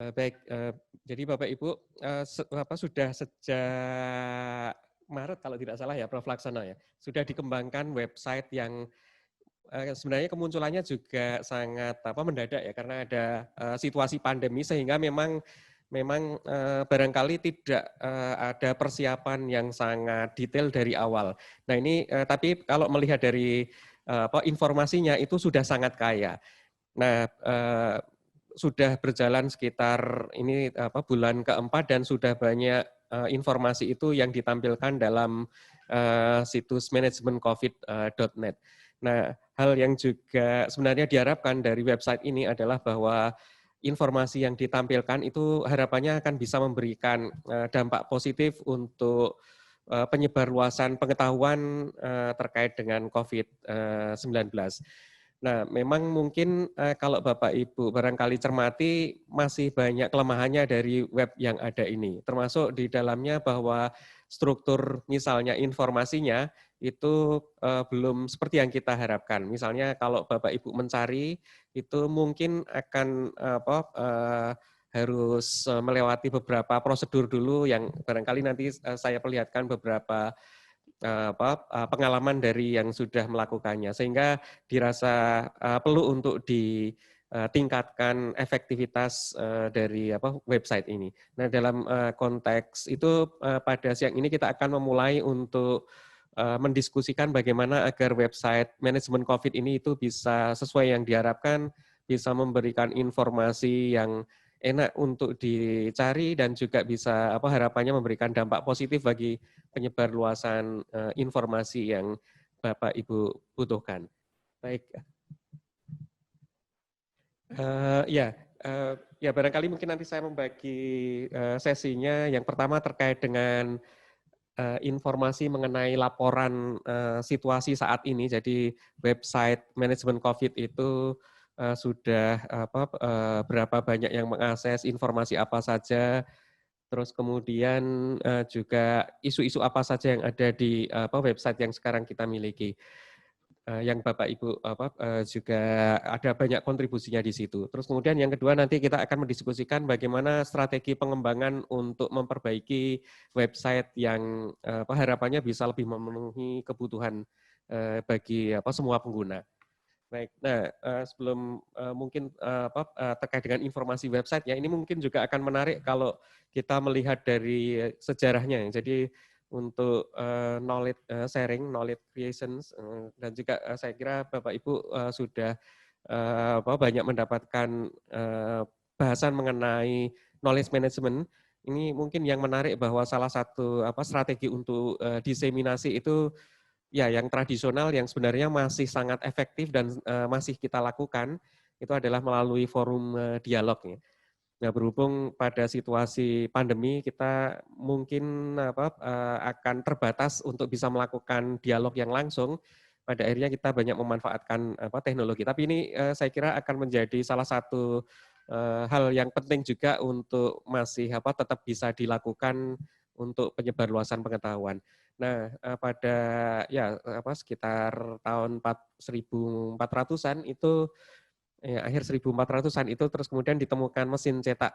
Baik, jadi Bapak Ibu, sudah sejak Maret kalau tidak salah ya Prof. Laksana ya, sudah dikembangkan website yang sebenarnya kemunculannya juga sangat mendadak ya karena ada situasi pandemi sehingga memang barangkali tidak ada persiapan yang sangat detail dari awal. Nah ini tapi kalau melihat dari informasinya itu sudah sangat kaya. Nah, sudah berjalan sekitar ini bulan keempat dan sudah banyak informasi itu yang ditampilkan dalam situs manajemencovid.net. Nah, hal yang juga sebenarnya diharapkan dari website ini adalah bahwa informasi yang ditampilkan itu harapannya akan bisa memberikan dampak positif untuk penyebarluasan pengetahuan terkait dengan COVID-19. Nah, memang mungkin kalau Bapak Ibu barangkali cermati masih banyak kelemahannya dari web yang ada ini. Termasuk di dalamnya bahwa struktur misalnya informasinya itu belum seperti yang kita harapkan. Misalnya kalau Bapak Ibu mencari itu mungkin akan harus melewati beberapa prosedur dulu yang barangkali nanti saya perlihatkan beberapa pengalaman dari yang sudah melakukannya sehingga dirasa perlu untuk ditingkatkan efektivitas dari website ini. Nah, dalam konteks itu pada siang ini kita akan memulai untuk mendiskusikan bagaimana agar website manajemen COVID ini itu bisa sesuai yang diharapkan, bisa memberikan informasi yang enak untuk dicari dan juga bisa harapannya memberikan dampak positif bagi penyebar luasan informasi yang Bapak Ibu butuhkan. Baik, ya, ya barangkali mungkin nanti saya membagi sesinya. Yang pertama terkait dengan informasi mengenai laporan situasi saat ini. Jadi website manajemen COVID itu sudah berapa banyak yang mengakses informasi apa saja. Terus kemudian juga isu-isu apa saja yang ada di website yang sekarang kita miliki, yang Bapak Ibu juga ada banyak kontribusinya di situ. Terus kemudian yang kedua nanti kita akan mendiskusikan bagaimana strategi pengembangan untuk memperbaiki website yang harapannya bisa lebih memenuhi kebutuhan bagi semua pengguna. Baik, nah sebelum mungkin terkait dengan informasi website ya, ini mungkin juga akan menarik kalau kita melihat dari sejarahnya. Jadi untuk knowledge sharing, knowledge creations, dan juga saya kira Bapak Ibu sudah banyak mendapatkan bahasan mengenai knowledge management. Ini mungkin yang menarik bahwa salah satu strategi untuk diseminasi itu ya, yang tradisional yang sebenarnya masih sangat efektif dan masih kita lakukan itu adalah melalui forum dialog ya. Nah, berhubung pada situasi pandemi kita mungkin akan terbatas untuk bisa melakukan dialog yang langsung. Pada akhirnya kita banyak memanfaatkan teknologi. Tapi ini saya kira akan menjadi salah satu hal yang penting juga untuk masih tetap bisa dilakukan untuk penyebarluasan pengetahuan. Nah, pada ya sekitar tahun 1400-an itu ya, akhir 1400-an itu terus kemudian ditemukan mesin cetak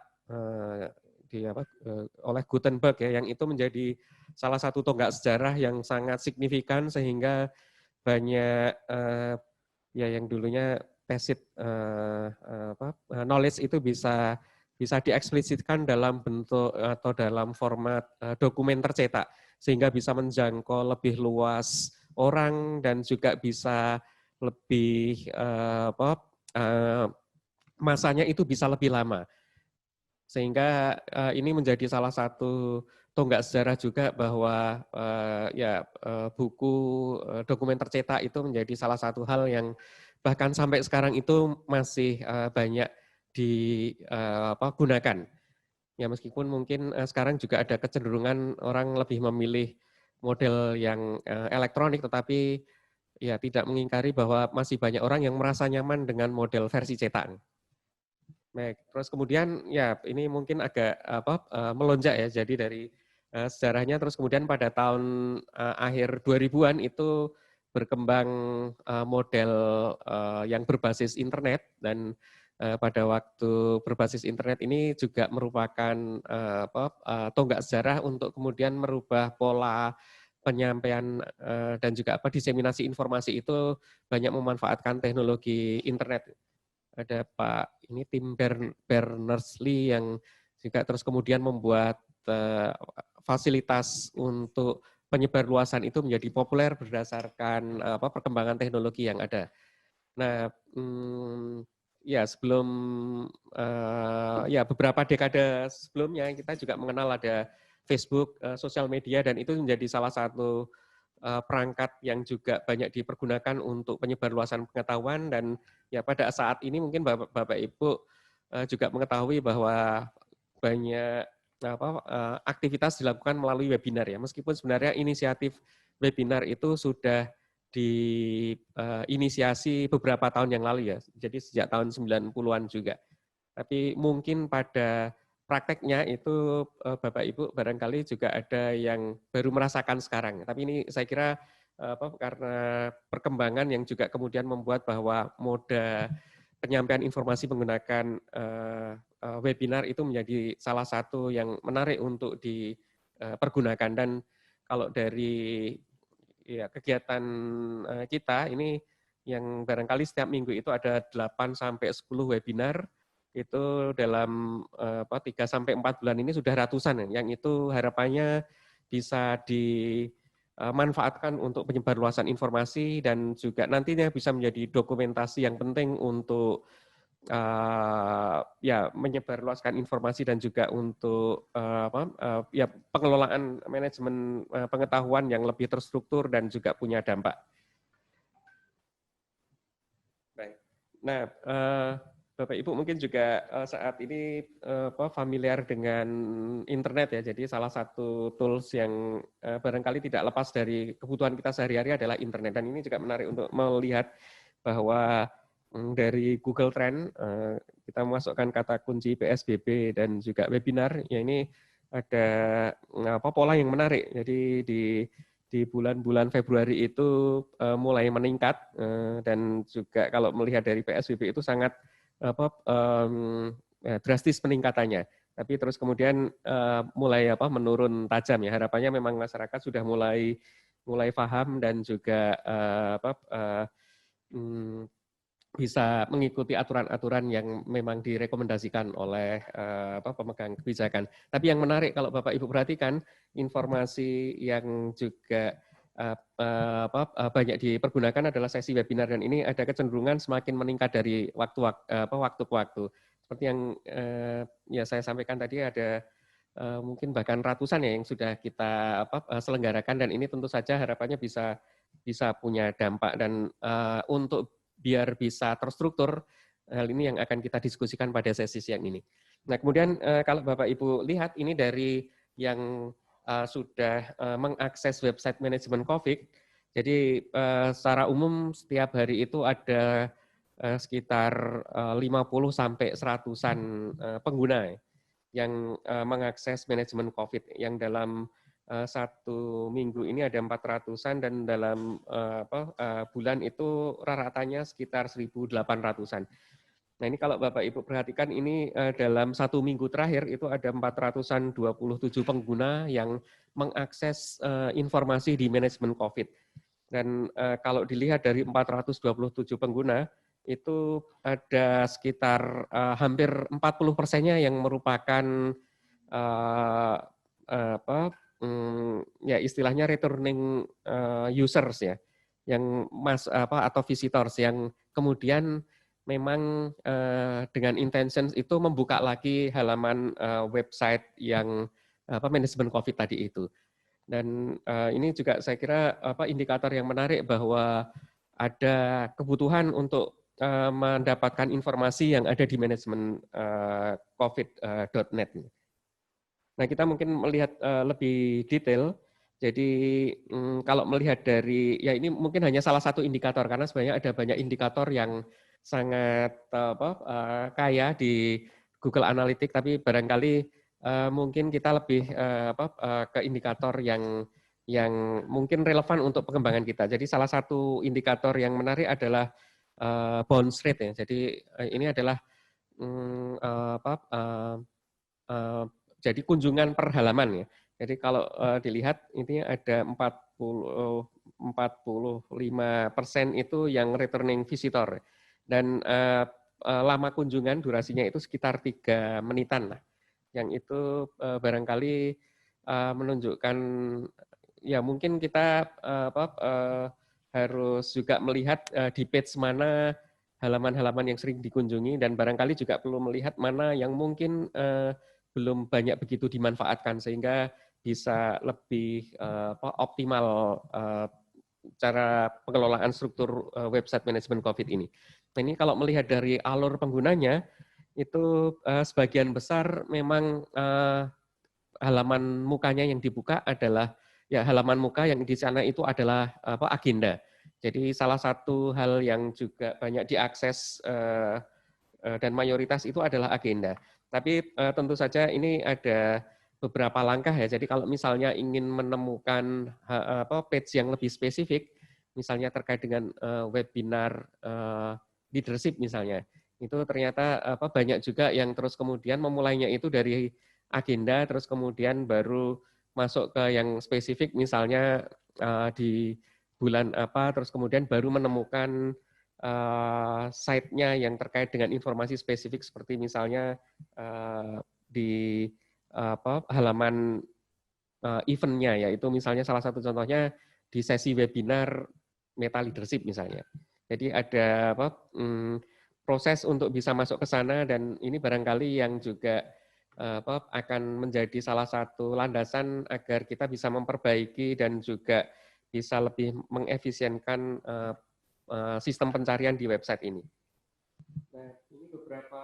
oleh Gutenberg ya, yang itu menjadi salah satu tonggak sejarah yang sangat signifikan sehingga banyak ya yang dulunya tacit knowledge itu bisa dieksplisitkan dalam bentuk atau dalam format dokumen tercetak sehingga bisa menjangkau lebih luas orang dan juga bisa lebih masanya itu bisa lebih lama. Sehingga ini menjadi salah satu tonggak sejarah juga bahwa buku dokumen tercetak itu menjadi salah satu hal yang bahkan sampai sekarang itu masih banyak digunakan. Ya meskipun mungkin sekarang juga ada kecenderungan orang lebih memilih model yang elektronik, tetapi ya tidak mengingkari bahwa masih banyak orang yang merasa nyaman dengan model versi cetak. Baik, terus kemudian ya ini mungkin agak melonjak ya. Jadi dari sejarahnya terus kemudian pada tahun akhir 2000-an itu berkembang model yang berbasis internet dan pada waktu berbasis internet ini juga merupakan tonggak sejarah untuk kemudian merubah pola penyampaian dan juga diseminasi informasi itu banyak memanfaatkan teknologi internet. Ada Tim Berners-Lee yang juga terus kemudian membuat fasilitas untuk penyebarluasan itu menjadi populer berdasarkan perkembangan teknologi yang ada. Nah, ya sebelum beberapa dekade sebelumnya kita juga mengenal ada Facebook, sosial media, dan itu menjadi salah satu perangkat yang juga banyak dipergunakan untuk penyebarluasan pengetahuan. Dan ya pada saat ini mungkin Bapak Ibu juga mengetahui bahwa banyak aktivitas dilakukan melalui webinar ya. Meskipun sebenarnya inisiatif webinar itu sudah diinisiasi beberapa tahun yang lalu ya. Jadi sejak tahun 90-an juga. Tapi mungkin pada prakteknya itu Bapak Ibu barangkali juga ada yang baru merasakan sekarang. Tapi ini saya kira karena perkembangan yang juga kemudian membuat bahwa moda penyampaian informasi menggunakan webinar itu menjadi salah satu yang menarik untuk dipergunakan. Dan kalau dari kegiatan kita ini yang barangkali setiap minggu itu ada 8 sampai 10 webinar, itu dalam 3 sampai 4 bulan ini sudah ratusan, yang itu harapannya bisa dimanfaatkan untuk penyebarluasan informasi dan juga nantinya bisa menjadi dokumentasi yang penting untuk menyebarluaskan informasi dan juga untuk pengelolaan manajemen pengetahuan yang lebih terstruktur dan juga punya dampak. Baik. Nah, Bapak Ibu mungkin juga saat ini familiar dengan internet ya. Jadi salah satu tools yang barangkali tidak lepas dari kebutuhan kita sehari-hari adalah internet. Dan ini juga menarik untuk melihat bahwa dari Google Trend kita memasukkan kata kunci PSBB dan juga webinar. Ya ini ada pola yang menarik. Jadi di bulan-bulan Februari itu mulai meningkat dan juga kalau melihat dari PSBB itu sangat drastis peningkatannya. Tapi terus kemudian mulai menurun tajam ya. Harapannya memang masyarakat sudah mulai paham dan juga bisa mengikuti aturan-aturan yang memang direkomendasikan oleh pemegang kebijakan. Tapi yang menarik kalau Bapak Ibu perhatikan, informasi yang juga banyak dipergunakan adalah sesi webinar, dan ini ada kecenderungan semakin meningkat dari waktu ke waktu. Seperti yang saya sampaikan tadi, ada mungkin bahkan ratusan ya yang sudah kita selenggarakan, dan ini tentu saja harapannya bisa punya dampak. Dan untuk biar bisa terstruktur, hal ini yang akan kita diskusikan pada sesi siang ini. Nah, kemudian kalau Bapak Ibu lihat ini dari yang sudah mengakses website manajemen COVID, jadi secara umum setiap hari itu ada sekitar 50 sampai 100-an pengguna yang mengakses manajemen COVID, yang dalam satu minggu ini ada 400-an dan dalam bulan itu rata-ratanya sekitar 1.800-an. Nah ini kalau Bapak Ibu perhatikan ini dalam satu minggu terakhir itu ada 427 pengguna yang mengakses informasi di manajemen COVID. Dan kalau dilihat dari 427 pengguna, itu ada sekitar hampir 40%-nya yang merupakan ya istilahnya returning users ya, yang atau visitors yang kemudian memang dengan intentions itu membuka lagi halaman website yang manajemen COVID tadi itu. Dan ini juga saya kira indikator yang menarik bahwa ada kebutuhan untuk mendapatkan informasi yang ada di manajemen covid.net. Nah, kita mungkin melihat lebih detail. Jadi kalau melihat dari, ya ini mungkin hanya salah satu indikator, karena sebenarnya ada banyak indikator yang sangat kaya di Google Analytics, tapi barangkali mungkin kita lebih ke indikator yang mungkin relevan untuk pengembangan kita. Jadi salah satu indikator yang menarik adalah bounce rate ya. Jadi ini adalah apa, jadi kunjungan per halaman ya. Jadi kalau dilihat ini ada 45% itu yang returning visitor dan lama kunjungan durasinya itu sekitar 3 menitan lah. Yang itu barangkali menunjukkan ya mungkin kita harus juga melihat di page mana halaman-halaman yang sering dikunjungi dan barangkali juga perlu melihat mana yang mungkin belum banyak begitu dimanfaatkan sehingga bisa lebih optimal cara pengelolaan struktur website manajemen COVID ini. Nah, ini kalau melihat dari alur penggunanya itu sebagian besar memang halaman mukanya yang dibuka adalah ya halaman muka yang di sana itu adalah agenda. Jadi salah satu hal yang juga banyak diakses dan mayoritas itu adalah agenda. Tapi tentu saja ini ada beberapa langkah ya. Jadi kalau misalnya ingin menemukan page yang lebih spesifik, misalnya terkait dengan webinar leadership misalnya, itu ternyata banyak juga yang terus kemudian memulainya itu dari agenda, terus kemudian baru masuk ke yang spesifik, misalnya di bulan apa, terus kemudian baru menemukan site-nya yang terkait dengan informasi spesifik seperti misalnya di halaman event-nya, yaitu misalnya salah satu contohnya di sesi webinar Meta Leadership misalnya. Jadi ada proses untuk bisa masuk ke sana dan ini barangkali yang juga akan menjadi salah satu landasan agar kita bisa memperbaiki dan juga bisa lebih mengefisienkan sistem pencarian di website ini. Nah, ini beberapa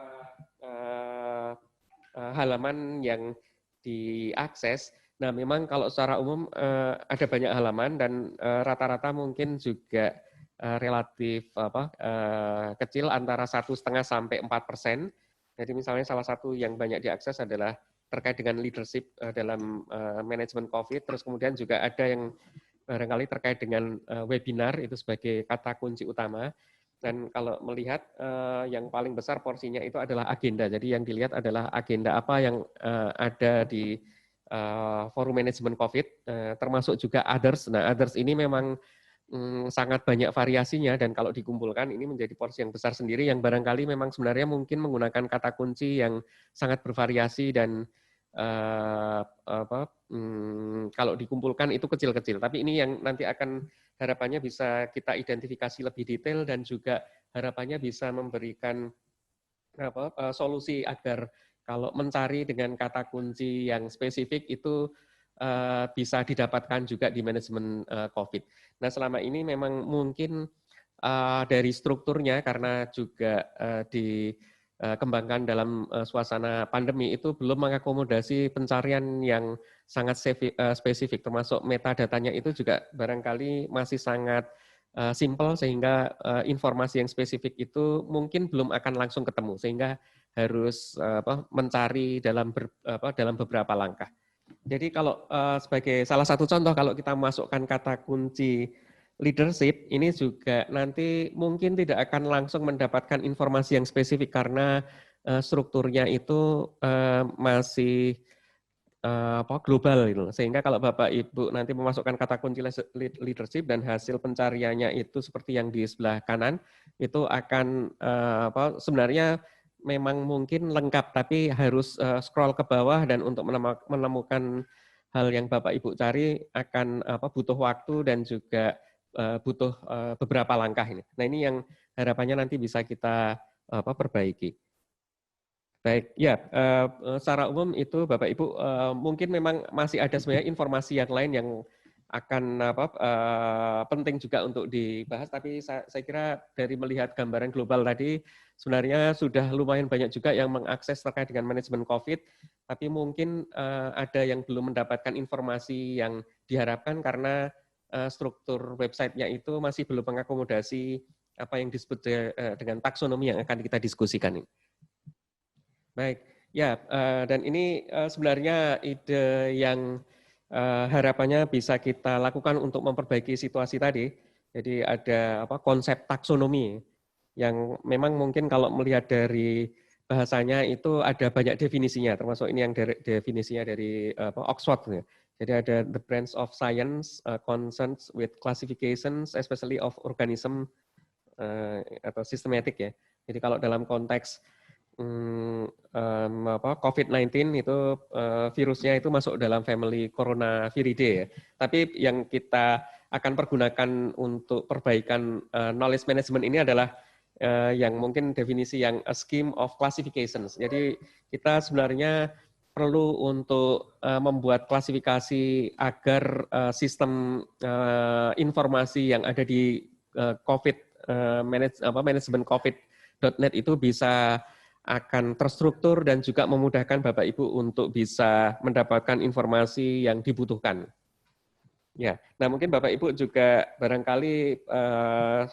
halaman yang diakses. Nah, memang kalau secara umum ada banyak halaman dan rata-rata mungkin juga relatif kecil antara 1,5 sampai 4%. Jadi misalnya salah satu yang banyak diakses adalah terkait dengan leadership dalam manajemen COVID. Terus kemudian juga ada yang barangkali terkait dengan webinar itu sebagai kata kunci utama. Dan kalau melihat yang paling besar porsinya itu adalah agenda. Jadi yang dilihat adalah agenda apa yang ada di forum manajemen COVID, termasuk juga others. Nah, others ini memang sangat banyak variasinya dan kalau dikumpulkan ini menjadi porsi yang besar sendiri yang barangkali memang sebenarnya mungkin menggunakan kata kunci yang sangat bervariasi dan kalau dikumpulkan itu kecil-kecil. Tapi ini yang nanti akan harapannya bisa kita identifikasi lebih detail dan juga harapannya bisa memberikan solusi agar kalau mencari dengan kata kunci yang spesifik itu bisa didapatkan juga di manajemen COVID. Nah, selama ini memang mungkin dari strukturnya karena juga dikembangkan dalam suasana pandemi itu belum mengakomodasi pencarian yang sangat spesifik, termasuk metadatanya itu juga barangkali masih sangat simple sehingga informasi yang spesifik itu mungkin belum akan langsung ketemu sehingga harus mencari dalam beberapa langkah. Jadi kalau sebagai salah satu contoh kalau kita masukkan kata kunci leadership ini juga nanti mungkin tidak akan langsung mendapatkan informasi yang spesifik karena strukturnya itu masih global gitu. Sehingga kalau Bapak Ibu nanti memasukkan kata kunci leadership dan hasil pencariannya itu seperti yang di sebelah kanan itu akan sebenarnya memang mungkin lengkap tapi harus scroll ke bawah dan untuk menemukan hal yang Bapak Ibu cari akan butuh waktu dan juga butuh beberapa langkah ini. Nah, ini yang harapannya nanti bisa kita perbaiki. Baik, ya secara umum itu Bapak Ibu mungkin memang masih ada sebenarnya informasi yang lain yang akan penting juga untuk dibahas, tapi saya kira dari melihat gambaran global tadi sebenarnya sudah lumayan banyak juga yang mengakses terkait dengan manajemen COVID, tapi mungkin ada yang belum mendapatkan informasi yang diharapkan karena struktur websitenya itu masih belum mengakomodasi apa yang disebut dengan taksonomi yang akan kita diskusikan ini. Baik, ya dan ini sebenarnya ide yang harapannya bisa kita lakukan untuk memperbaiki situasi tadi. Jadi ada konsep taksonomi yang memang mungkin kalau melihat dari bahasanya itu ada banyak definisinya, termasuk ini yang definisinya dari Oxford. Ya. Jadi ada the branch of science concerns with classifications, especially of organism atau systematic ya. Jadi kalau dalam konteks COVID-19 itu virusnya itu masuk dalam family Coronaviridae ya. Tapi yang kita akan pergunakan untuk perbaikan knowledge management ini adalah yang mungkin definisi yang a scheme of classifications. Jadi kita sebenarnya perlu untuk membuat klasifikasi agar sistem informasi yang ada di manajemen COVID.net itu bisa akan terstruktur dan juga memudahkan Bapak Ibu untuk bisa mendapatkan informasi yang dibutuhkan. Ya, nah mungkin Bapak Ibu juga barangkali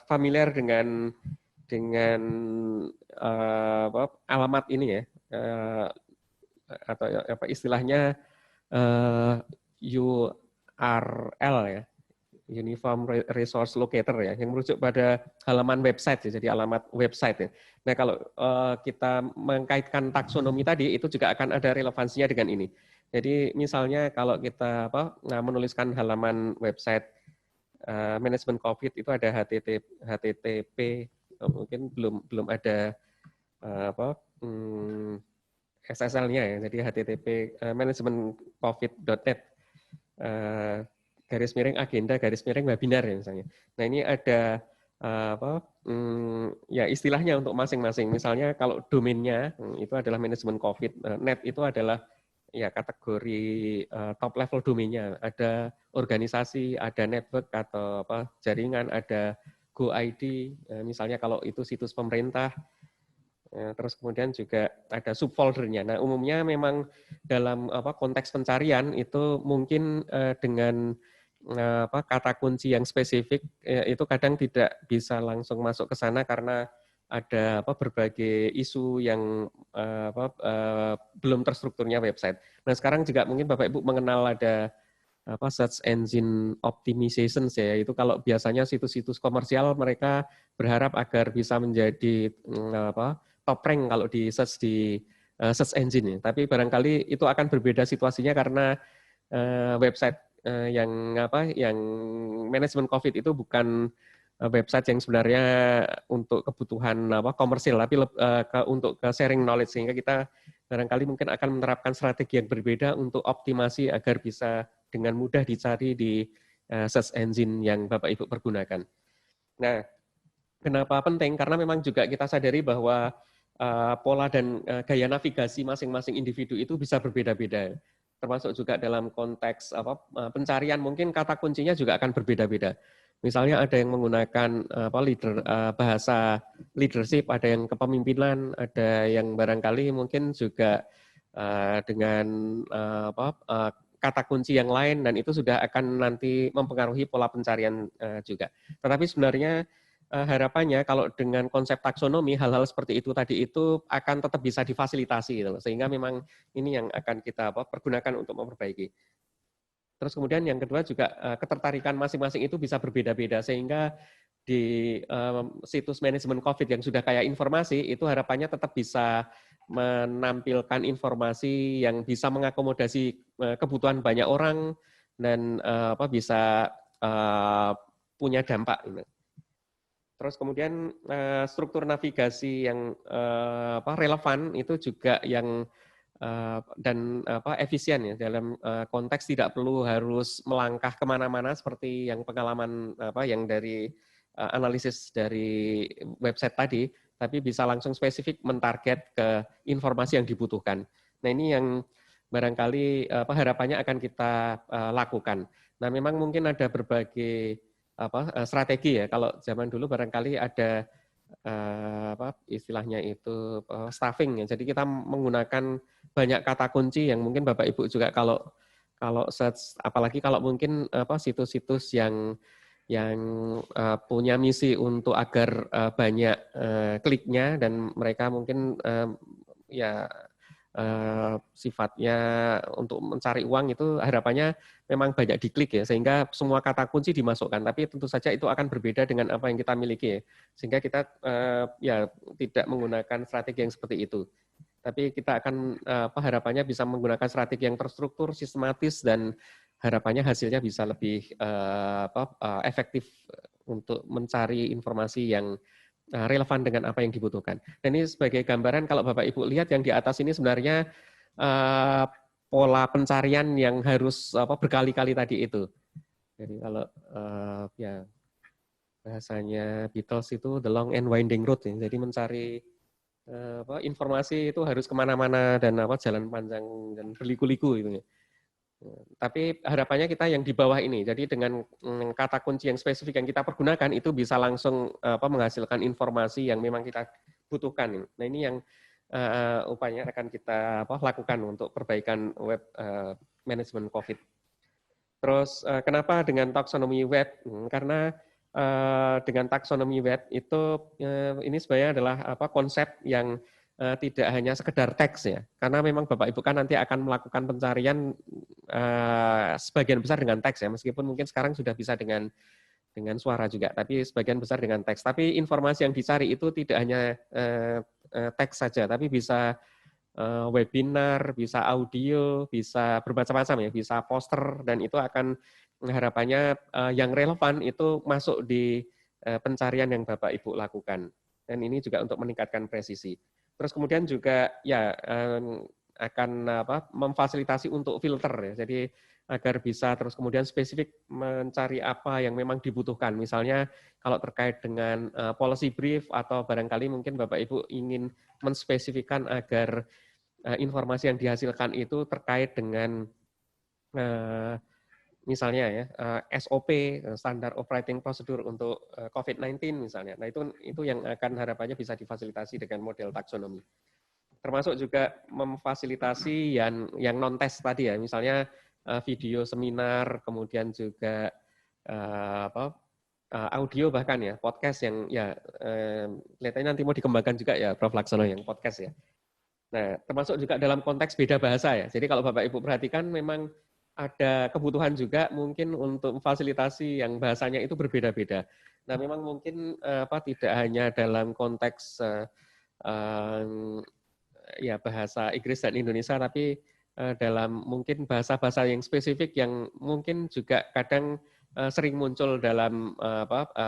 familiar dengan alamat ini ya, atau apa istilahnya URL ya, Uniform Resource Locator ya, yang merujuk pada halaman website ya, jadi alamat website ya. Nah kalau kita mengkaitkan taksonomi tadi, itu juga akan ada relevansinya dengan ini. Jadi misalnya kalau kita menuliskan halaman website manajemen COVID itu ada HTTP, mungkin belum ada SSL-nya ya, jadi HTTP manajemencovid.net /agenda/webinar ya misalnya. Nah ini ada ya istilahnya untuk masing-masing. Misalnya kalau domainnya itu adalah manajemen COVID, net itu adalah ya kategori top level domainnya. Ada organisasi, ada network atau jaringan, ada GoID. Misalnya kalau itu situs pemerintah. Terus kemudian juga ada subfoldernya. Nah, umumnya memang dalam konteks pencarian itu mungkin dengan kata kunci yang spesifik itu kadang tidak bisa langsung masuk ke sana karena ada berbagai isu yang belum terstrukturnya website. Nah, sekarang juga mungkin Bapak Ibu mengenal ada search engine optimization ya, itu kalau biasanya situs-situs komersial mereka berharap agar bisa menjadi top rank kalau di search engine ya. Tapi barangkali itu akan berbeda situasinya karena website yang manajemen COVID itu bukan website yang sebenarnya untuk kebutuhan komersil, tapi untuk sharing knowledge, sehingga kita barangkali mungkin akan menerapkan strategi yang berbeda untuk optimasi agar bisa dengan mudah dicari di search engine yang Bapak Ibu pergunakan. Nah, kenapa penting? Karena memang juga kita sadari bahwa pola dan gaya navigasi masing-masing individu itu bisa berbeda-beda. Termasuk juga dalam konteks pencarian, mungkin kata kuncinya juga akan berbeda-beda. Misalnya ada yang menggunakan bahasa leadership, ada yang kepemimpinan, ada yang barangkali mungkin juga dengan kata kunci yang lain, dan itu sudah akan nanti mempengaruhi pola pencarian juga. Tetapi sebenarnya harapannya kalau dengan konsep taksonomi, hal-hal seperti itu tadi itu akan tetap bisa difasilitasi, gitu. Sehingga memang ini yang akan kita pergunakan untuk memperbaiki. Terus kemudian yang kedua juga ketertarikan masing-masing itu bisa berbeda-beda, sehingga di situs manajemen COVID yang sudah kaya informasi itu harapannya tetap bisa menampilkan informasi yang bisa mengakomodasi kebutuhan banyak orang dan bisa punya dampak. Terus kemudian struktur navigasi yang relevan itu juga yang dan efisien ya, dalam konteks tidak perlu harus melangkah kemana-mana seperti yang pengalaman yang dari analisis dari website tadi, tapi bisa langsung spesifik mentarget ke informasi yang dibutuhkan. Nah ini yang barangkali harapannya akan kita lakukan. Nah memang mungkin ada berbagai strategi ya. Kalau zaman dulu barangkali ada istilahnya itu staffing ya. Jadi kita menggunakan banyak kata kunci yang mungkin Bapak Ibu juga kalau search, apalagi kalau mungkin situs-situs yang punya misi untuk agar banyak kliknya dan mereka mungkin sifatnya untuk mencari uang, itu harapannya memang banyak diklik ya, sehingga semua kata kunci dimasukkan. Tapi tentu saja itu akan berbeda dengan apa yang kita miliki ya, sehingga kita tidak menggunakan strategi yang seperti itu. Tapi kita akan harapannya bisa menggunakan strategi yang terstruktur, sistematis, dan harapannya hasilnya bisa lebih efektif untuk mencari informasi yang relevan dengan apa yang dibutuhkan. Dan ini sebagai gambaran kalau Bapak Ibu lihat yang di atas ini sebenarnya pola pencarian yang harus berkali-kali tadi itu. Jadi kalau ya bahasanya Beatles itu the long and winding road, ya. Jadi mencari informasi itu harus kemana-mana dan jalan panjang dan berliku-liku gitu ya. Tapi harapannya kita yang di bawah ini, jadi dengan kata kunci yang spesifik yang kita pergunakan itu bisa langsung menghasilkan informasi yang memang kita butuhkan. Nah ini yang upaya akan kita lakukan untuk perbaikan web manajemen COVID. Terus kenapa dengan taksonomi web? Karena dengan taksonomi web itu ini sebenarnya adalah konsep yang tidak hanya sekedar teks ya, karena memang Bapak Ibu kan nanti akan melakukan pencarian sebagian besar dengan teks ya, meskipun mungkin sekarang sudah bisa dengan suara juga, tapi sebagian besar dengan teks. Tapi informasi yang dicari itu tidak hanya teks saja, tapi bisa webinar, bisa audio, bisa bermacam-macam ya, bisa poster, dan itu akan harapannya yang relevan itu masuk di pencarian yang Bapak Ibu lakukan. Dan ini juga untuk meningkatkan presisi. Terus kemudian juga ya akan memfasilitasi untuk filter ya. Jadi agar bisa terus kemudian spesifik mencari apa yang memang dibutuhkan. Misalnya kalau terkait dengan policy brief atau barangkali mungkin Bapak Ibu ingin menspesifikkan agar informasi yang dihasilkan itu terkait dengan misalnya ya SOP, standar operating procedure untuk COVID-19 misalnya. Nah itu yang akan harapannya bisa difasilitasi dengan model taksonomi. Termasuk juga memfasilitasi yang non test tadi ya, misalnya video seminar, kemudian juga audio bahkan ya podcast yang ya kelihatannya nanti mau dikembangkan juga ya Prof. Laksono yang podcast ya. Nah, termasuk juga dalam konteks beda bahasa ya. Jadi kalau Bapak Ibu perhatikan memang ada kebutuhan juga mungkin untuk memfasilitasi yang bahasanya itu berbeda-beda. Nah, memang mungkin tidak hanya dalam konteks ya bahasa Inggris dan Indonesia, tapi dalam mungkin bahasa-bahasa yang spesifik yang mungkin juga kadang sering muncul dalam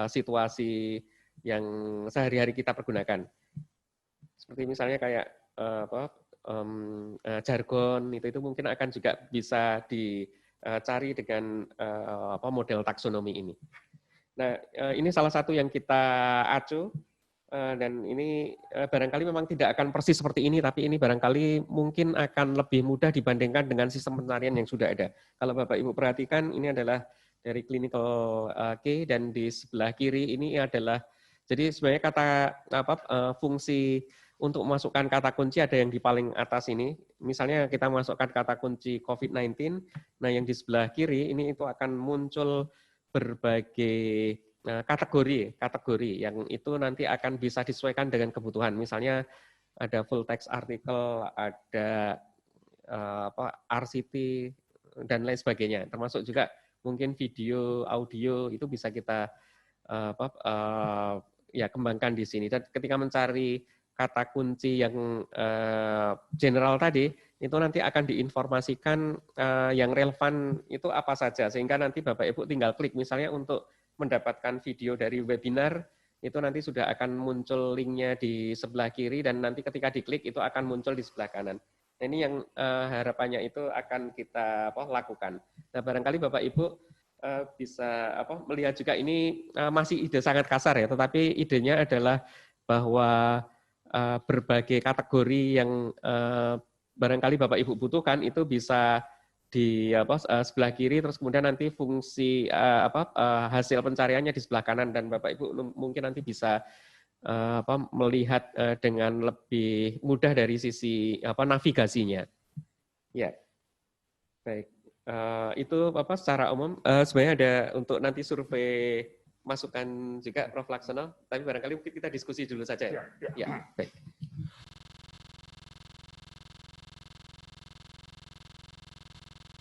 situasi yang sehari-hari kita pergunakan. Seperti misalnya kayak jargon itu mungkin akan juga bisa dicari dengan model taksonomi ini. Nah, ini salah satu yang kita acu dan ini barangkali memang tidak akan persis seperti ini, tapi ini barangkali mungkin akan lebih mudah dibandingkan dengan sistem pencarian yang sudah ada. Kalau Bapak Ibu perhatikan, ini adalah dari clinical key dan di sebelah kiri ini adalah jadi sebenarnya kata fungsi untuk memasukkan kata kunci ada yang di paling atas ini. Misalnya kita masukkan kata kunci COVID-19, nah yang di sebelah kiri ini itu akan muncul berbagai kategori yang itu nanti akan bisa disesuaikan dengan kebutuhan. Misalnya ada full text artikel, ada RCT dan lain sebagainya. Termasuk juga mungkin video, audio itu bisa kita ya kembangkan di sini. Dan ketika mencari kata kunci yang general tadi, itu nanti akan diinformasikan yang relevan itu apa saja. Sehingga nanti Bapak Ibu tinggal klik, misalnya untuk mendapatkan video dari webinar, itu nanti sudah akan muncul linknya di sebelah kiri, dan nanti ketika diklik itu akan muncul di sebelah kanan. Nah, ini yang harapannya itu akan kita lakukan. Nah, barangkali Bapak Ibu bisa melihat juga ini masih ide sangat kasar ya, tetapi idenya adalah bahwa berbagai kategori yang barangkali Bapak Ibu butuhkan itu bisa di sebelah kiri, terus kemudian nanti fungsi hasil pencariannya di sebelah kanan, dan Bapak Ibu mungkin nanti bisa melihat dengan lebih mudah dari sisi navigasinya. Ya, baik. Itu secara umum sebenarnya ada untuk nanti survei masukan juga Prof. Laksono, tapi barangkali mungkin kita diskusi dulu saja ya. Ya, baik.